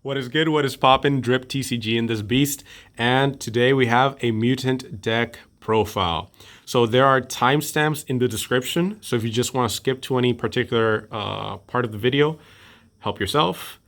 What is good? What is poppin'? Drip TCG in this beast. And today we have a mutant deck profile. So there are timestamps in the description. So if you just want to skip to any particular part of the video, help yourself.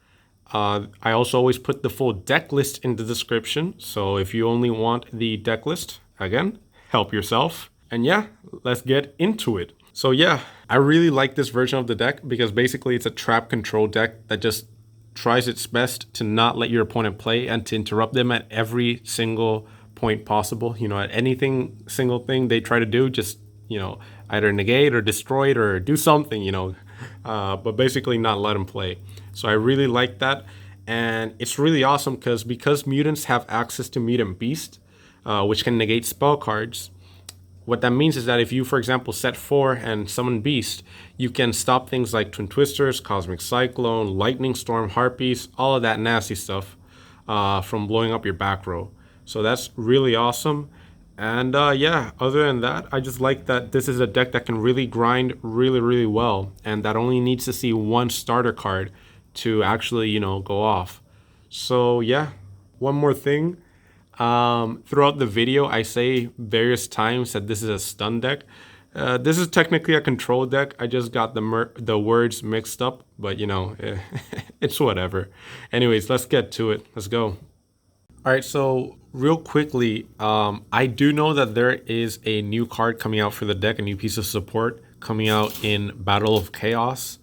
I also always put the full deck list in the description. So if you only want the deck list, again, help yourself. And yeah, let's get into it. So yeah, I really like this version of the deck because basically it's a trap control deck that just tries its best to not let your opponent play and to interrupt them at every single point possible. You know, at anything, single thing they try to do, just, you know, either negate or destroy it or do something, you know, but basically not let them play. So I really like that. And it's really awesome because mutants have access to Myutant Beast, which can negate spell cards. What that means is that if you, for example, set 4 and summon Beast, you can stop things like Twin Twisters, Cosmic Cyclone, Lightning Storm, Harpies, all of that nasty stuff from blowing up your back row. So that's really awesome. And yeah, other than that, I just like that this is a deck that can really grind really well, and that only needs to see one starter card to actually, you know, go off. So yeah, one more thing. Throughout the video, I say various times that this is a stun deck. This is technically a control deck. I just got the words mixed up, but you know, it's whatever. Anyways, let's get to it. Let's go. All right, so real quickly, I do know that there is a new card coming out for the deck, a new piece of support coming out in Battle of Chaos.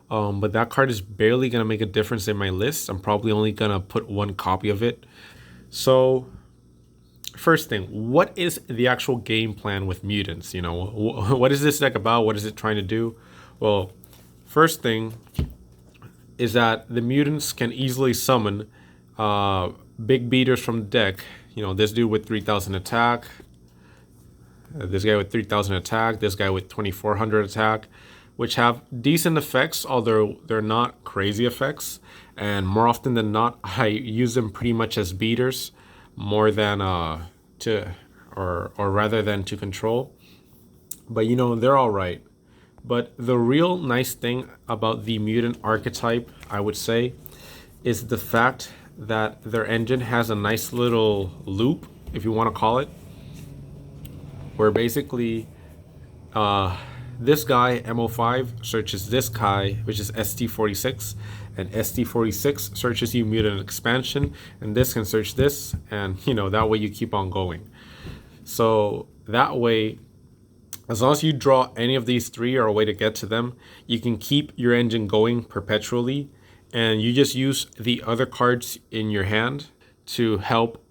But that card is barely going to make a difference in my list. I'm probably only going to put one copy of it. So first thing, what is the actual game plan with mutants? You know, what is this deck about? What is it trying to do? Well, first thing is that the mutants can easily summon big beaters from the deck. You know, this dude with 3,000 attack, this guy with 3,000 attack, this guy with 2,400 attack, which have decent effects, although they're not crazy effects. And more often than not, I use them pretty much as beaters, more than rather than to control. But you know, they're all right. But the real nice thing about the mutant archetype, I would say, is the fact that their engine has a nice little loop, if you want to call it, where basically this guy, M-05, searches this guy, which is ST-46, and ST-46 searches you Myutant Expansion, and this can search this, and you know, that way you keep on going. So that way, as long as you draw any of these three or a way to get to them, you can keep your engine going perpetually, and you just use the other cards in your hand to help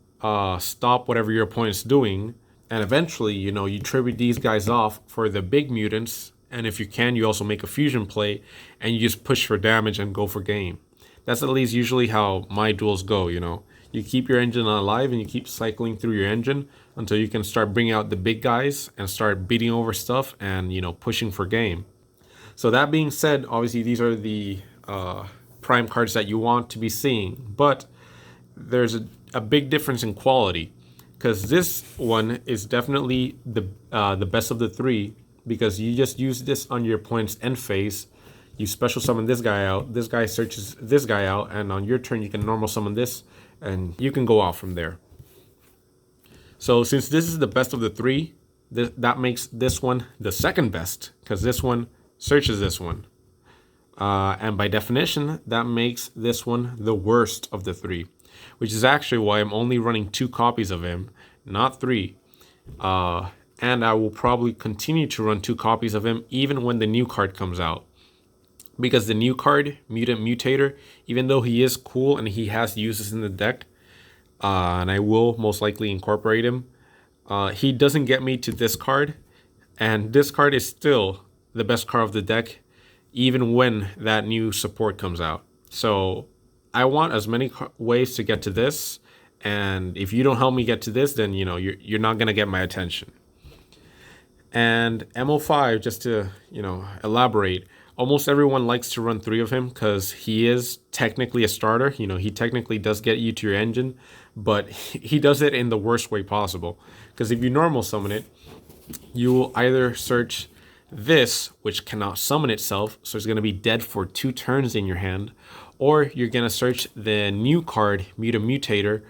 stop whatever your opponent's doing. And eventually, you know, you tribute these guys off for the big mutants. And if you can, you also make a fusion play and you just push for damage and go for game. That's at least usually how my duels go, you know. You keep your engine alive and you keep cycling through your engine until you can start bringing out the big guys and start beating over stuff and, you know, pushing for game. So that being said, obviously these are the prime cards that you want to be seeing. But there's a big difference in quality, because this one is definitely the best of the three, because you just use this on your opponent's end phase. You special summon this guy out, this guy searches this guy out, and on your turn you can normal summon this, and you can go off from there. So since this is the best of the three, that makes this one the second best, because this one searches this one. And by definition, that makes this one the worst of the three, which is actually why I'm only running 2 copies of him, not 3. And I will probably continue to run 2 copies of him even when the new card comes out. Because the new card, Myutant Mutator, even though he is cool and he has uses in the deck, and I will most likely incorporate him, he doesn't get me to this card. And this card is still the best card of the deck, even when that new support comes out. So I want as many ways to get to this, and if you don't help me get to this, then you know you're not gonna get my attention. And M-05, just to, you know, elaborate, almost everyone likes to run 3 of him because he is technically a starter. You know, he technically does get you to your engine, but he does it in the worst way possible. Because if you normal summon it, you will either search this, which cannot summon itself, so it's going to be dead for 2 turns in your hand, Or you're going to search the new card, Myutant Mutator,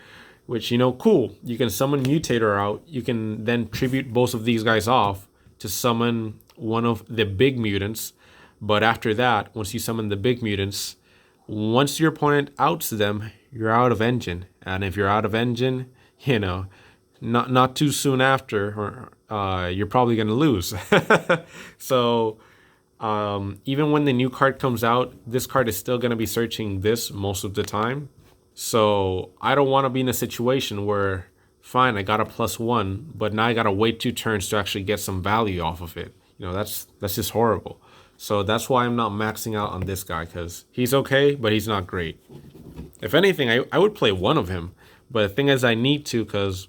which, you know, cool. You can summon Mutator out. You can then tribute both of these guys off to summon one of the big mutants. But after that, once you summon the big mutants, once your opponent outs them, you're out of engine. And if you're out of engine, you know, not too soon after, you're probably going to lose. So even when the new card comes out, this card is still going to be searching this most of the time. So I don't want to be in a situation where, fine, I got a +1, but now I got to wait 2 turns to actually get some value off of it. You know, that's just horrible. So that's why I'm not maxing out on this guy, because he's okay, but he's not great. If anything, I would play one of him. But the thing is, I need to, because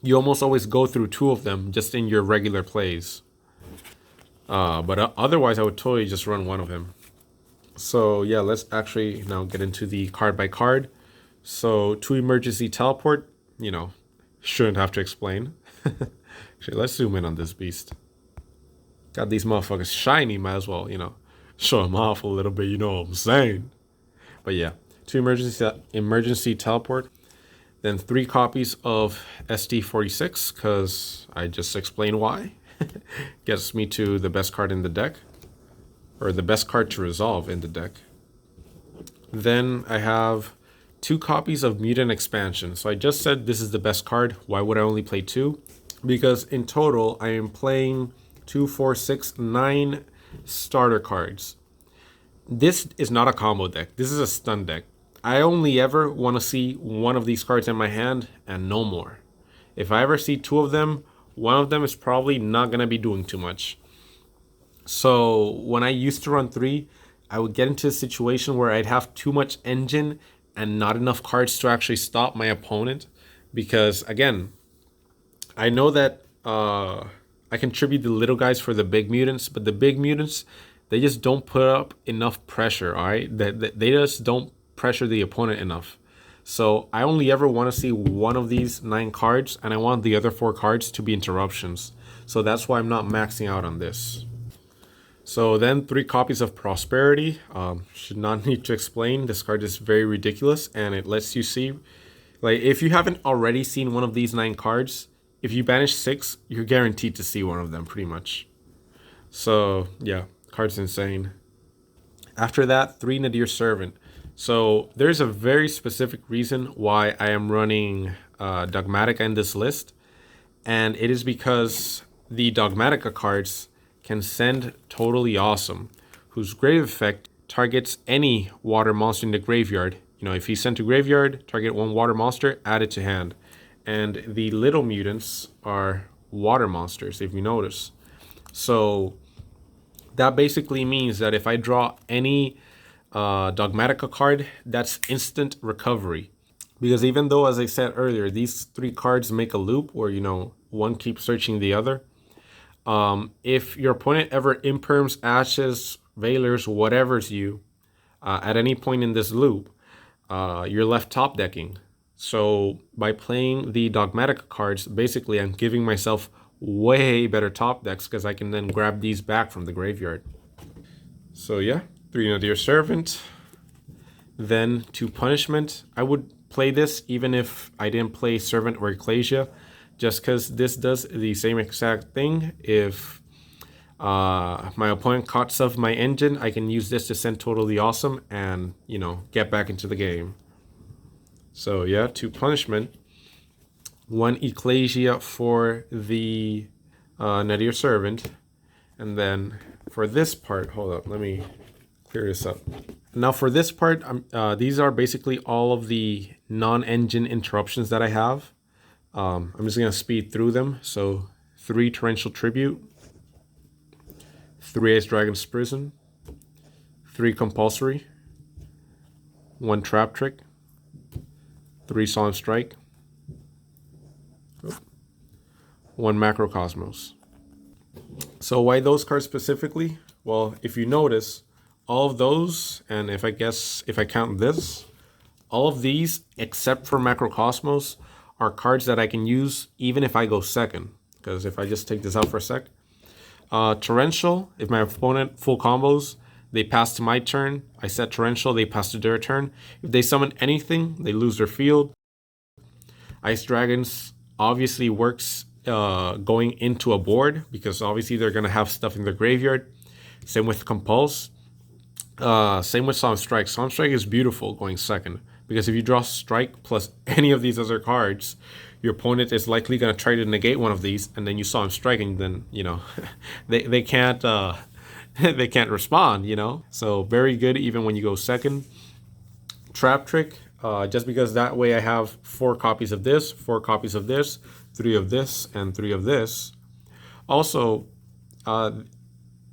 you almost always go through 2 of them just in your regular plays. But otherwise, I would totally just run one of him. So yeah, let's actually now get into the card by card. So 2 emergency teleport, you know, shouldn't have to explain. Actually, let's zoom in on this beast. Got these motherfuckers shiny, might as well, you know, show them off a little bit, you know what I'm saying? But yeah, 2 emergency teleport. Then 3 copies of ST-46, because I just explained why. Gets me to the best card in the deck. Or the best card to resolve in the deck. Then I have 2 copies of Myutant Expansion. So I just said this is the best card. Why would I only play 2? Because in total, I am playing 2, 4, 6, 9 starter cards. This is not a combo deck. This is a stun deck. I only ever want to see one of these cards in my hand and no more. If I ever see 2 of them, one of them is probably not going to be doing too much. So when I used to run 3, I would get into a situation where I'd have too much engine and not enough cards to actually stop my opponent. Because again, I know that I contribute the little guys for the big mutants, but the big mutants, they just don't put up enough pressure, all right? They just don't pressure the opponent enough. So I only ever want to see one of these 9 cards, and I want the other 4 cards to be interruptions. So that's why I'm not maxing out on this. So then 3 copies of Prosperity. Should not need to explain. This card is very ridiculous, and it lets you see, like, if you haven't already seen one of these 9 cards, if you banish 6, you're guaranteed to see one of them pretty much. So yeah, card's insane. After that, 3 Nadir Servant. So there's a very specific reason why I am running Dogmatika in this list, and it is because the Dogmatika cards can send Toadally Awesome, whose grave effect targets any water monster in the graveyard. You know, if he's sent to graveyard, target 1 water monster, add it to hand. And the little mutants are water monsters, if you notice. So that basically means that if I draw any Dogmatika card, that's instant recovery. Because even though, as I said earlier, these 3 cards make a loop where, you know, one keeps searching the other. If your opponent ever imperms, ashes, veilers, whatever's you, at any point in this loop, you're left top decking. So by playing the Dogmatika cards, basically I'm giving myself way better top decks because I can then grab these back from the graveyard. So yeah, 3 Nadir Servant. Then 2 Punishment. I would play this even if I didn't play Servant or Ecclesia, just because this does the same exact thing. If my opponent cuts off my engine, I can use this to send Toadally Awesome and, you know, get back into the game. So yeah, 2 Punishment. 1 Ecclesia for the Nadir Servant. And then for this part, hold up, let me clear this up. Now for this part, these are basically all of the non-engine interruptions that I have. I'm just going to speed through them. So 3 Torrential Tribute, 3 Ice Dragon's Prison, 3 Compulsory, 1 Trap Trick, 3 Solemn Strike, 1 Macrocosmos. So why those cards specifically? Well, if you notice, all of those, and if I count this, all of these except for Macrocosmos are cards that I can use even if I go second. Because if I just take this out for a sec, Torrential, if my opponent full combos, they pass to my turn. I set Torrential, they pass to their turn. If they summon anything, they lose their field. Ice Dragons obviously works going into a board because obviously they're going to have stuff in their graveyard. Same with Compulse. Same with Solemn Strike. Solemn Strike is beautiful going second because if you draw Strike plus any of these other cards, your opponent is likely going to try to negate one of these, and then you Solemn Strike, and then they can't they can't respond. So very good even when you go second. Trap Trick. Just because that way I have 4 copies of this, 4 copies of this, 3 of this, and 3 of this. Also,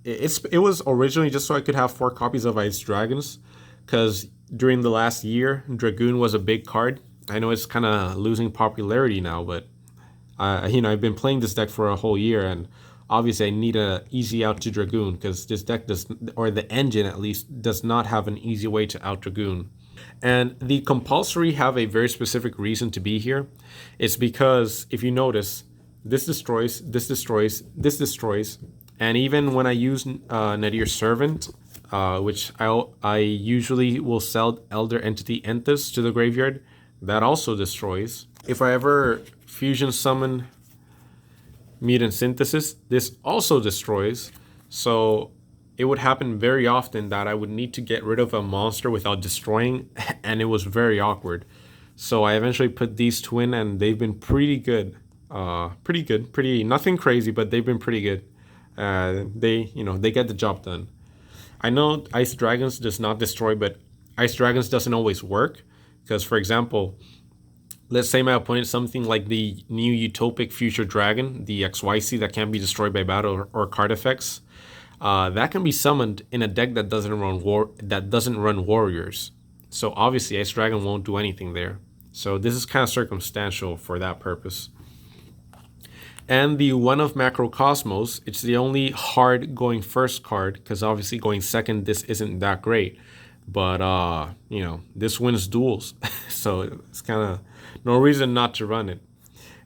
it was originally just so I could have 4 copies of Ice Dragons, because during the last year, Dragoon was a big card. I know it's kind of losing popularity now, but I've been playing this deck for a whole year, and obviously I need a easy out to Dragoon because this deck does, or the engine at least, does not have an easy way to out Dragoon. And the Compulsory have a very specific reason to be here. It's because if you notice, this destroys, this destroys, this destroys, and even when I use Nadir Servant, which I usually will sell Elder Entity Enthus to the graveyard, that also destroys. If I ever fusion summon Mutant Synthesis, this also destroys. So it would happen very often that I would need to get rid of a monster without destroying, and it was very awkward. So I eventually put these 2 in, and they've been pretty good. Nothing crazy, but they've been pretty good. They get the job done. I know Ice Dragons does not destroy, but Ice Dragons doesn't always work. Because, for example, let's say my opponent something like the new Utopic Future Dragon, the XYZ that can't be destroyed by battle or card effects. That can be summoned in a deck that doesn't run warriors. So obviously Ice Dragon won't do anything there. So this is kind of circumstantial for that purpose. And the One of Macrocosmos, it's the only hard going first card, because obviously going second this isn't that great. But this wins duels. So it's kind of no reason not to run it.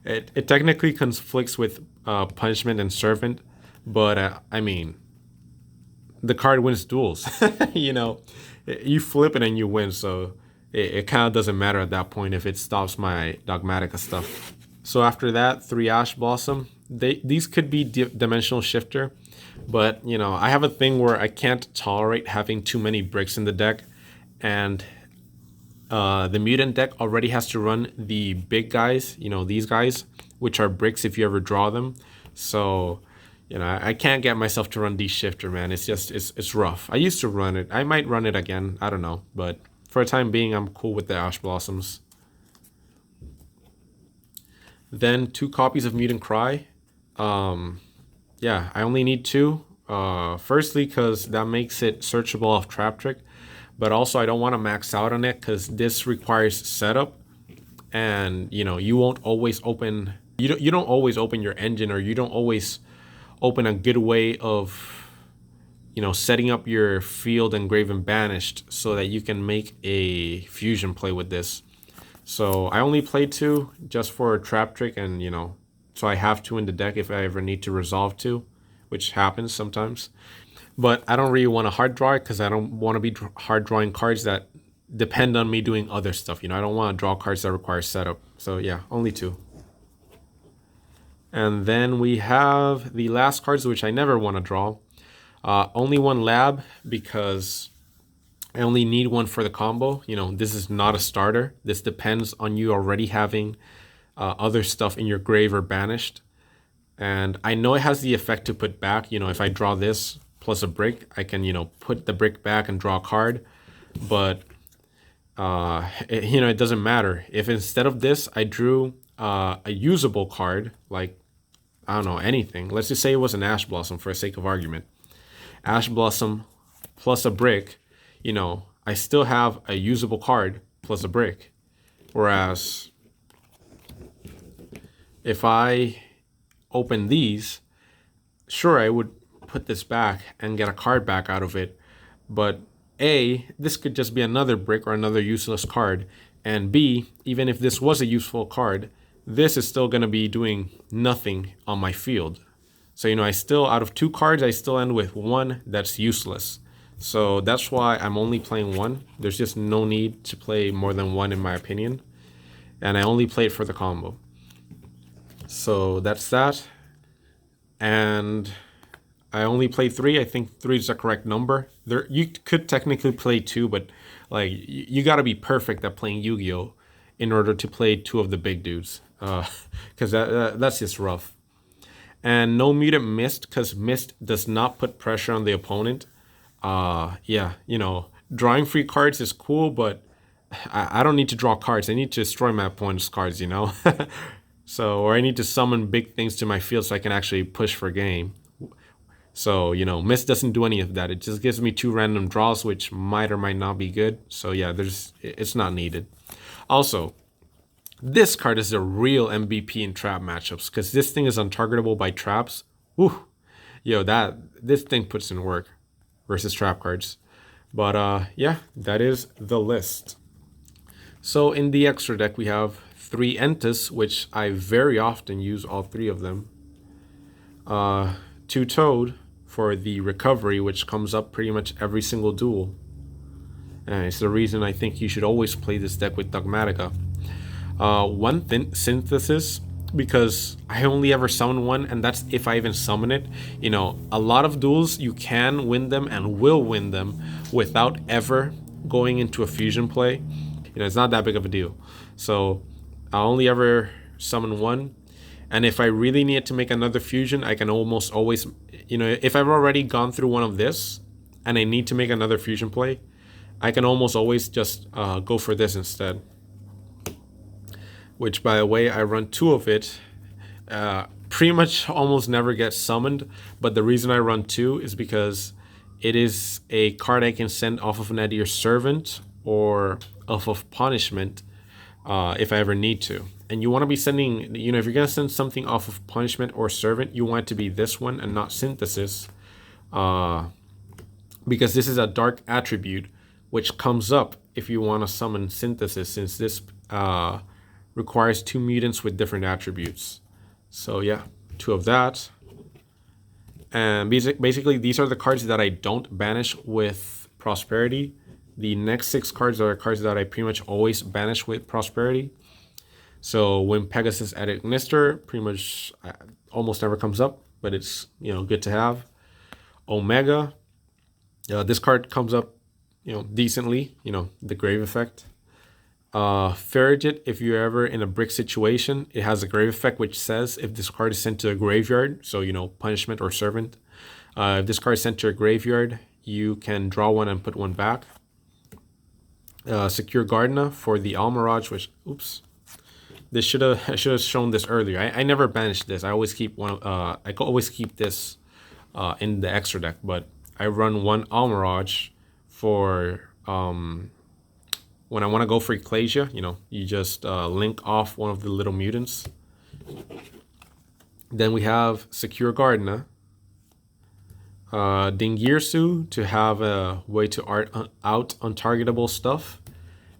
It technically conflicts with Punishment and Servant, but I mean, the card wins duels. You flip it and you win, so it kind of doesn't matter at that point if it stops my Dogmatika stuff. So after that, 3 Ash Blossom. These could be Dimensional Shifter, but I have a thing where I can't tolerate having too many bricks in the deck, and the Mutant deck already has to run the big guys, these guys, which are bricks if you ever draw them. So I can't get myself to run D-Shifter, man. It's just, it's rough. I used to run it. I might run it again. I don't know. But for the time being, I'm cool with the Ash Blossoms. Then 2 copies of Mutant Cry. Yeah, I only need 2. Firstly, because that makes it searchable off Trap Trick. But also, I don't want to max out on it because this requires setup. And, you won't always open... You don't always open your engine, or you don't always open a good way of setting up your field Engraven Banished so that you can make a fusion play with this. So I only play 2 just for a Trap Trick, and so I have 2 in the deck if I ever need to resolve 2, which happens sometimes. But I don't really want to hard draw it because I don't want to be hard drawing cards that depend on me doing other stuff. I don't want to draw cards that require setup. So yeah, only 2. And then we have the last cards, which I never want to draw. Only 1 lab because I only need 1 for the combo. This is not a starter. This depends on you already having other stuff in your grave or banished. And I know it has the effect to put back. If I draw this plus a brick, I can, put the brick back and draw a card. But, it doesn't matter. If instead of this, I drew a usable card, like, I don't know, anything. Let's just say it was an Ash Blossom for the sake of argument. Ash Blossom plus a brick, I still have a usable card plus a brick. Whereas if I open these, sure, I would put this back and get a card back out of it. But A, this could just be another brick or another useless card. And B, even if this was a useful card, this is still going to be doing nothing on my field. So, I still, out of 2 cards, I still end with 1 that's useless. So that's why I'm only playing one. There's just no need to play more than one in my opinion. And I only play it for the combo. So that's that. And I only play 3. I think 3 is the correct number. You could technically play 2, but like you got to be perfect at playing Yu-Gi-Oh in order to play 2 of the big dudes. Because that's just rough. And no Mutant Mist, because Mist does not put pressure on the opponent. Yeah, you know, drawing free cards is cool, but I don't need to draw cards. I need to destroy my opponent's cards, you know? So, or I need to summon big things to my field so I can actually push for game. So, you know, Mist doesn't do any of that. It just gives me 2 random draws, which might or might not be good. So yeah, it's not needed. Also, this card is a real MVP in trap matchups because this thing is untargetable by traps. Whew. Yo, this thing puts in work versus trap cards. But yeah, that is the list. So in the extra deck, we have 3 Entis, which I very often use all 3 of them. 2 Toad for the recovery, which comes up pretty much every single duel. And it's the reason I think you should always play this deck with Dogmatika. 1 Synthesis, because I only ever summon 1, and that's if I even summon it. You know, a lot of duels you can win them and will win them without ever going into a fusion play. You know, it's not that big of a deal. So I only ever summon 1. And if I really need to make another fusion, I can almost always, you know, if I've already gone through one of this and I need to make another fusion play, I can almost always just go for this instead. Which, by the way, I run 2 of it. Pretty much almost never gets summoned. But the reason I run 2 is because it is a card I can send off of Nadir Servant or off of Punishment if I ever need to. And you want to be sending, you know, if you're going to send something off of Punishment or Servant, you want it to be this one and not Synthesis. Because this is a dark attribute, which comes up if you want to summon Synthesis, since this requires 2 mutants with different attributes. So yeah, 2 of that. And basically, these are the cards that I don't banish with Prosperity. The next 6 cards are cards that I pretty much always banish with Prosperity. So Wind Pegasus at Ignister pretty much almost never comes up, but it's, you know, good to have. Omega, this card comes up, you know, decently, you know, the grave effect. Ferrijit, if you're ever in a brick situation, it has a grave effect which says if this card is sent to a graveyard, so, you know, Punishment or Servant, if this card is sent to a graveyard, you can draw 1 and put 1 back. Secure Gardna for the Almiraj, which, oops, I should have shown this earlier. I never banished this. I always keep one. I always keep this in the extra deck, but I run 1 Almiraj for when I want to go for Ecclesia. You know, you just link off one of the little mutants. Then we have Secure Gardna. Dingirsu to have a way to out untargetable stuff.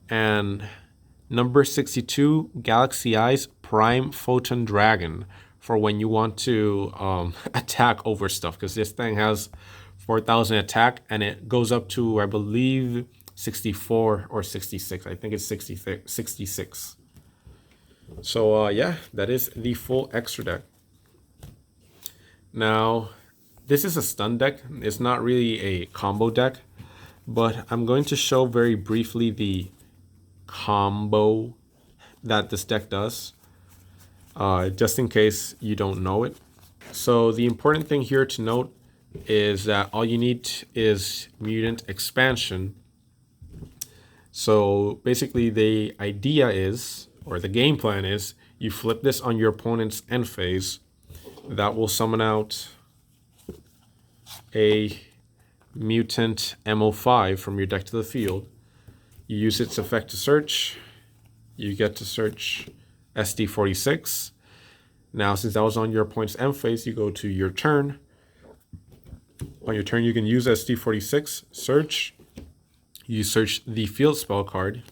And number 62, Galaxy Eyes Prime Photon Dragon for when you want to attack over stuff. Because this thing has 4,000 attack and it goes up to, I believe, 64 or 66. I think it's 66. So yeah, that is the full extra deck. Now, this is a stun deck. It's not really a combo deck, but I'm going to show very briefly the combo that this deck does, just in case you don't know it. So the important thing here to note is that all you need is Myutant Expansion. So basically the idea is, or the game plan is, you flip this on your opponent's end phase. That will summon out a Myutant M-05 from your deck to the field. You use its effect to search. You get to search ST-46. Now, since that was on your opponent's end phase, you go to your turn. On your turn, you can use ST-46, search. You search the field spell card.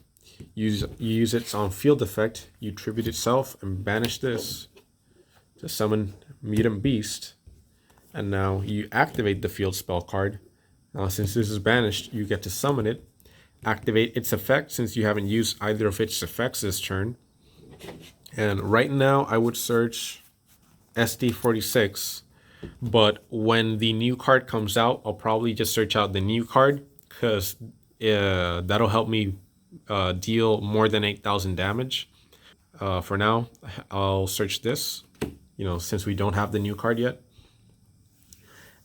You use its on field effect. You tribute itself and banish this to summon Myutant Beast. And now you activate the field spell card, Since this is banished, you get to summon it, activate its effect since you haven't used either of its effects this turn. And right now, I would search ST-46, but when the new card comes out, I'll probably just search out the new card because that'll help me deal more than 8,000 damage. For now, I'll search this, since we don't have the new card yet.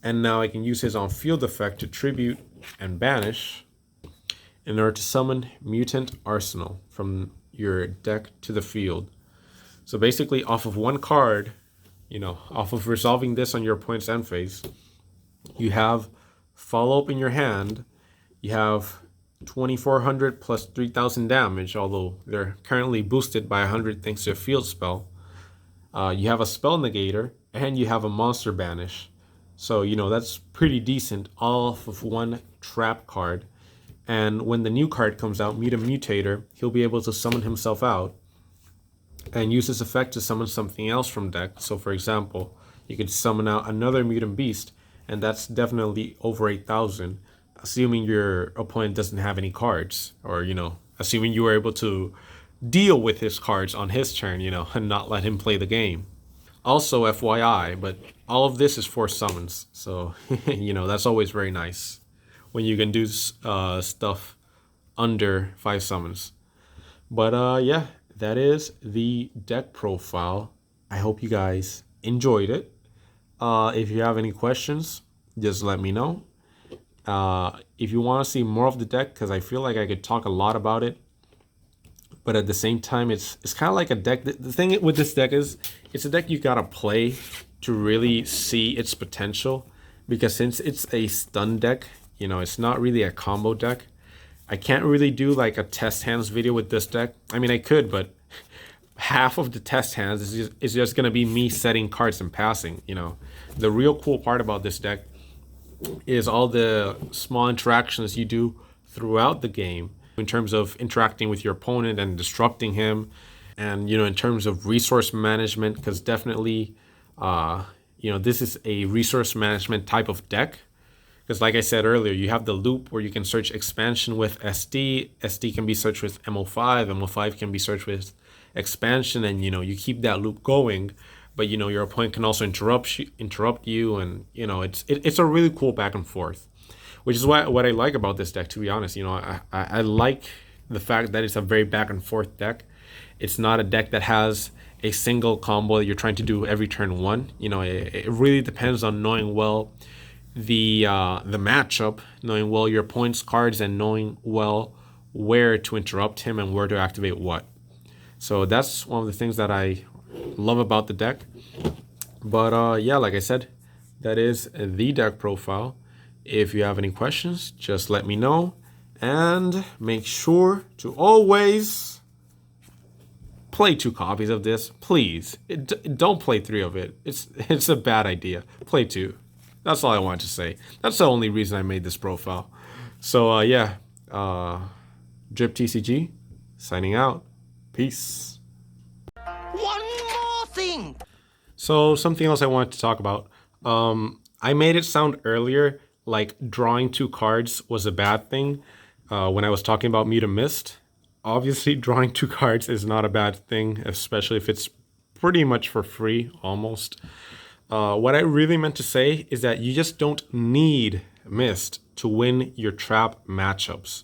And now I can use his on-field effect to tribute and banish in order to summon Myutant Arsenal from your deck to the field. So basically, off of one card, off of resolving this on your opponent's end phase, you have follow-up in your hand. You have 2,400 plus 3,000 damage, although they're currently boosted by 100 thanks to a field spell. You have a spell negator, and you have a monster banish. So, that's pretty decent off of one trap card. And when the new card comes out, Myutant Mutator, he'll be able to summon himself out and use this effect to summon something else from deck. So, for example, you could summon out another Myutant Beast, and that's definitely over 8,000, assuming your opponent doesn't have any cards, or, assuming you were able to deal with his cards on his turn, and not let him play the game. Also, FYI, but all of this is for summons, so, that's always very nice when you can do stuff under 5 summons. But yeah, that is the deck profile. I hope you guys enjoyed it. If you have any questions, just let me know. If you want to see more of the deck, because I feel like I could talk a lot about it, but at the same time, it's kind of like a deck. The thing with this deck is, it's a deck you gotta play to really see its potential, because since it's a stun deck, it's not really a combo deck. I can't really do like a test hands video with this deck. I mean, I could, but half of the test hands is just gonna be me setting cards and passing. The real cool part about this deck is all the small interactions you do throughout the game in terms of interacting with your opponent and disrupting him, and in terms of resource management, because definitely this is a resource management type of deck. Because like I said earlier, you have the loop where you can search expansion with SD. SD can be searched with M-05. M-05 can be searched with expansion, and you keep that loop going. But your opponent can also interrupt you, and it's a really cool back and forth, which is what I like about this deck. To be honest, I like the fact that it's a very back and forth deck. It's not a deck that has a single combo that you're trying to do every turn one. It really depends on knowing well the matchup, knowing well your opponent's cards, and knowing well where to interrupt him and where to activate what. So that's one of the things that I love about the deck. But yeah, like I said, that is the deck profile. If you have any questions, just let me know, and make sure to always play 2 copies of this, please. Don't play 3 of it. It's a bad idea. Play 2. That's all I wanted to say. That's the only reason I made this profile. So yeah, Drip TCG, signing out. Peace. One more thing. So something else I wanted to talk about. I made it sound earlier like drawing 2 cards was a bad thing when I was talking about Myutant Mist. Obviously, drawing 2 cards is not a bad thing, especially if it's pretty much for free, almost. What I really meant to say is that you just don't need Mist to win your trap matchups.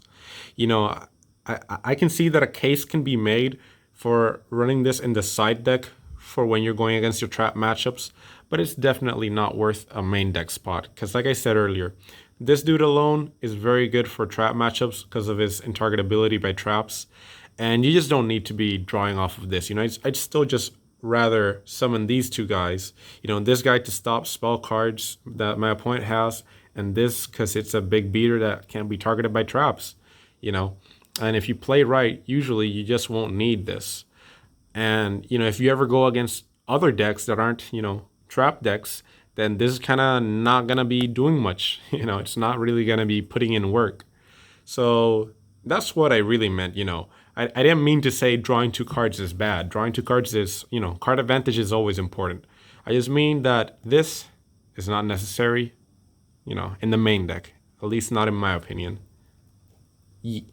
I can see that a case can be made for running this in the side deck for when you're going against your trap matchups, but it's definitely not worth a main deck spot, because like I said earlier, this dude alone is very good for trap matchups because of his intargetability by traps, and you just don't need to be drawing off of this. I'd still just rather summon these 2 guys, this guy to stop spell cards that my opponent has, and this because it's a big beater that can be targeted by traps, and if you play right, usually you just won't need this. And if you ever go against other decks that aren't trap decks, then this is kind of not gonna be doing much. It's not really gonna be putting in work. So that's what I really meant. I didn't mean to say drawing 2 cards is bad. Drawing 2 cards is, card advantage is always important. I just mean that this is not necessary, in the main deck. At least not in my opinion. Yeet.